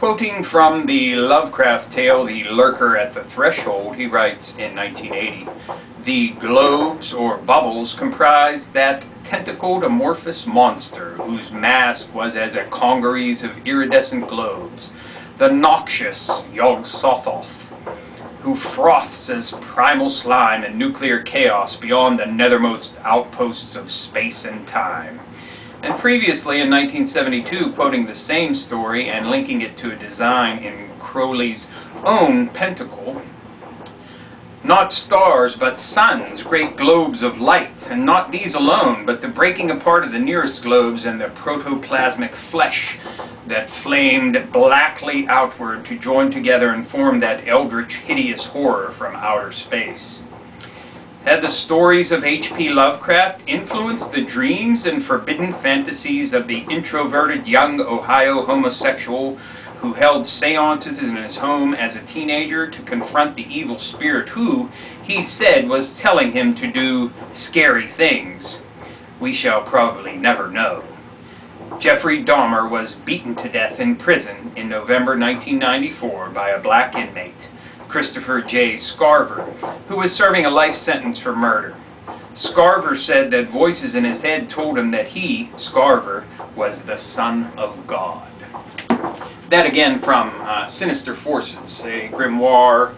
Quoting from the Lovecraft tale, The Lurker at the Threshold, he writes in 1980, "The globes or bubbles comprised that tentacled amorphous monster whose mask was as a congeries of iridescent globes, the noxious Yog-Sothoth, who froths as primal slime and nuclear chaos beyond the nethermost outposts of space and time." And previously in 1972, quoting the same story and linking it to a design in Crowley's own pentacle, "Not stars, but suns, great globes of light, and not these alone, but the breaking apart of the nearest globes and the protoplasmic flesh that flamed blackly outward to join together and form that eldritch, hideous horror from outer space." Had the stories of H.P. Lovecraft influenced the dreams and forbidden fantasies of the introverted young Ohio homosexual who held seances in his home as a teenager to confront the evil spirit who, he said, was telling him to do scary things? We shall probably never know. Jeffrey Dahmer was beaten to death in prison in November 1994 by a black inmate, Christopher J. Scarver, who was serving a life sentence for murder. Scarver said that voices in his head told him that he, Scarver, was the Son of God. That again from Sinister Forces, a grimoire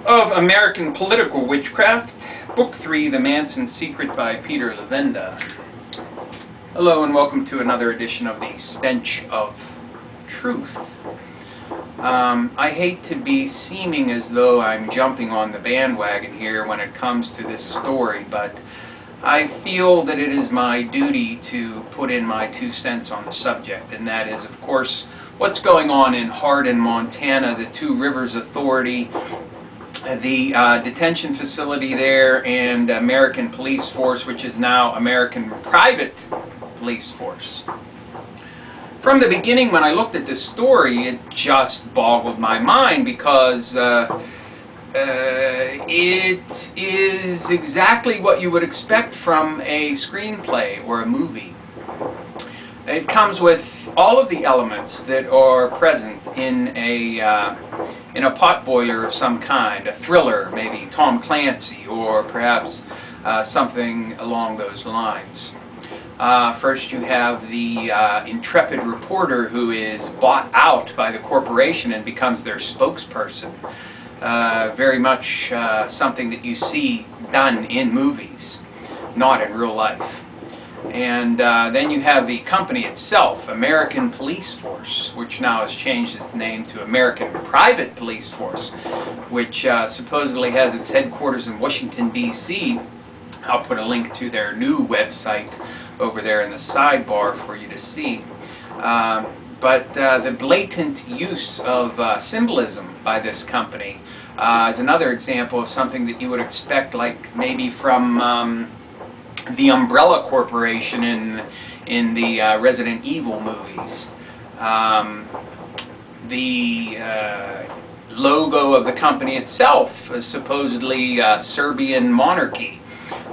of American political witchcraft, Book 3, The Manson Secret by Peter Levenda. Hello and welcome to another edition of the Stench of Truth. I hate to be seeming as though I'm jumping on the bandwagon here when it comes to this story, but I feel that it is my duty to put in my 2 cents on the subject, and that is, of course, what's going on in Hardin, Montana, the Two Rivers Authority, the detention facility there, and American Police Force, which is now American Private Police Force. From the beginning, when I looked at this story, it just boggled my mind because it is exactly what you would expect from a screenplay or a movie. It comes with all of the elements that are present in a potboiler of some kind, a thriller, maybe Tom Clancy, or perhaps something along those lines. First you have the intrepid reporter who is bought out by the corporation and becomes their spokesperson. Very much something that you see done in movies, not in real life. And then you have the company itself, American Police Force, which now has changed its name to American Private Police Force, which supposedly has its headquarters in Washington, D.C. I'll put a link to their new website over there in the sidebar for you to see. But the blatant use of symbolism by this company is another example of something that you would expect, like maybe from the Umbrella Corporation in the Resident Evil movies. The logo of the company itself is supposedly Serbian monarchy.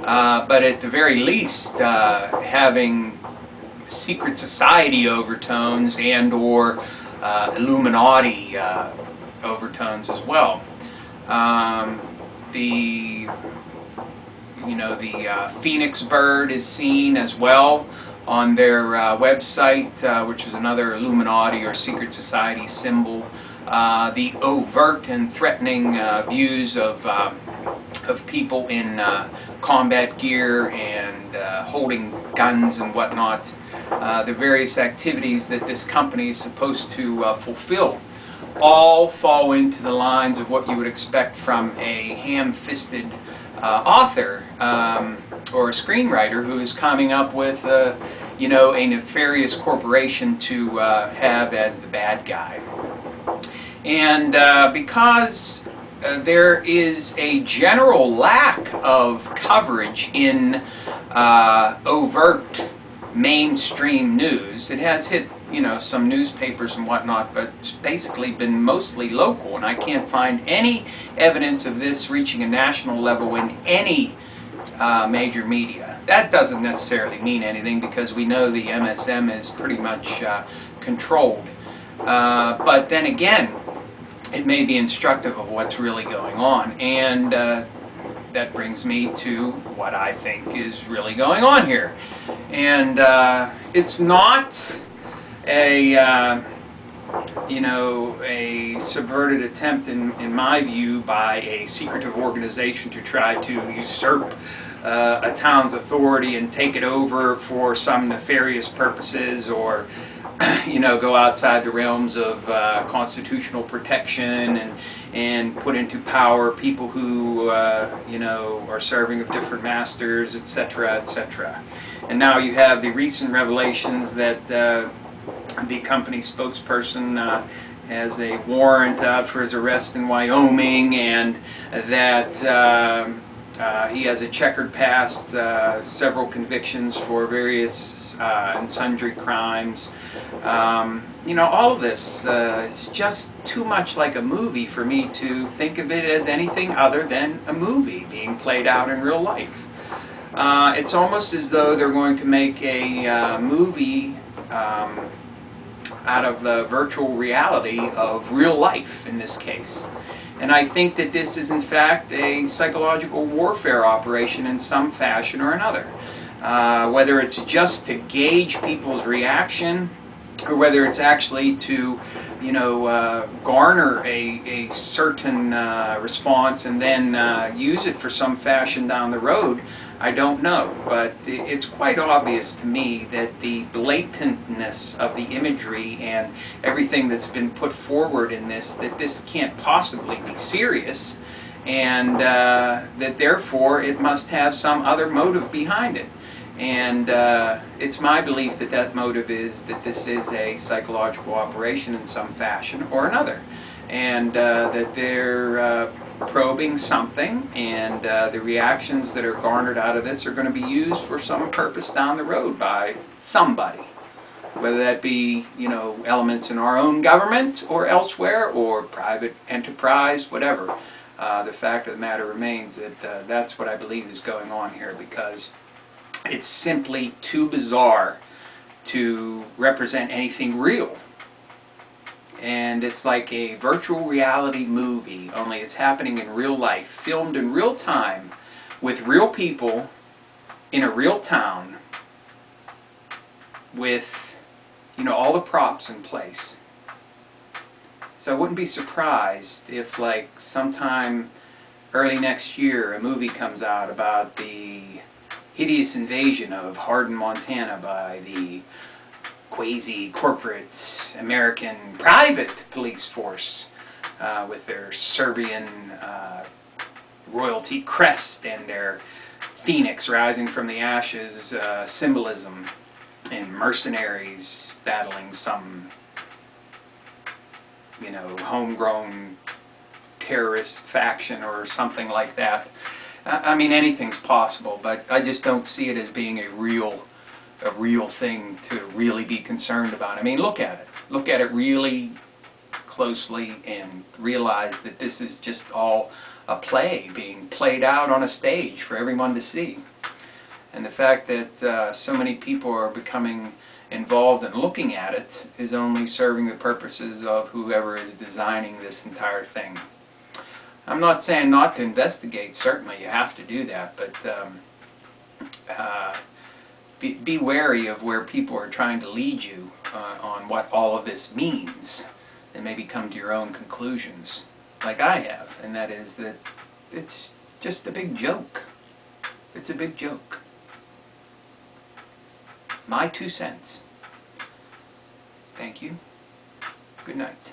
But at the very least, having secret society overtones and or Illuminati overtones as well. The Phoenix bird is seen as well on their website, which is another Illuminati or secret society symbol. The overt and threatening views of people in combat gear and holding guns and whatnot, the various activities that this company is supposed to fulfill, all fall into the lines of what you would expect from a ham-fisted author or a screenwriter who is coming up with a nefarious corporation to have as the bad guy. And because there is a general lack of coverage in overt mainstream news. It has hit, some newspapers and whatnot, but it's basically been mostly local, and I can't find any evidence of this reaching a national level in any major media. That doesn't necessarily mean anything because we know the MSM is pretty much controlled. But then again, it may be instructive of what's really going on. And that brings me to what I think is really going on here. And it's not a a subverted attempt, in my view, by a secretive organization to try to usurp a town's authority and take it over for some nefarious purposes, or go outside the realms of constitutional protection and put into power people who are serving of different masters, etc., etc. And now you have the recent revelations that the company spokesperson has a warrant out for his arrest in Wyoming, and that he has a checkered past, several convictions for various and sundry crimes. All of this is just too much like a movie for me to think of it as anything other than a movie being played out in real life. It's almost as though they're going to make a movie out of the virtual reality of real life in this case. And I think that this is in fact a psychological warfare operation in some fashion or another. Whether it's just to gauge people's reaction, or whether it's actually to garner a certain response and then use it for some fashion down the road, I don't know. But it's quite obvious to me that the blatantness of the imagery and everything that's been put forward in this, that this can't possibly be serious, and that therefore it must have some other motive behind it. And it's my belief that that motive is that this is a psychological operation in some fashion or another, and that they're probing something, and the reactions that are garnered out of this are going to be used for some purpose down the road by somebody, whether that be elements in our own government or elsewhere, or private enterprise, whatever. The fact of the matter remains that that's what I believe is going on here, because it's simply too bizarre to represent anything real. And it's like a virtual reality movie, only it's happening in real life, filmed in real time, with real people in a real town, with all the props in place. So I wouldn't be surprised if, like, sometime early next year a movie comes out about the hideous invasion of Hardin, Montana by the quasi-corporate American private police force with their Serbian royalty crest and their phoenix rising from the ashes symbolism, and mercenaries battling some homegrown terrorist faction or something like that. I mean, anything's possible, but I just don't see it as being a real thing to really be concerned about. I mean, look at it. Look at it really closely and realize that this is just all a play being played out on a stage for everyone to see. And the fact that so many people are becoming involved in looking at it is only serving the purposes of whoever is designing this entire thing. I'm not saying not to investigate. Certainly you have to do that, but be wary of where people are trying to lead you on what all of this means, and maybe come to your own conclusions, like I have, and that is that it's just a big joke. It's a big joke. My 2 cents. Thank you. Good night.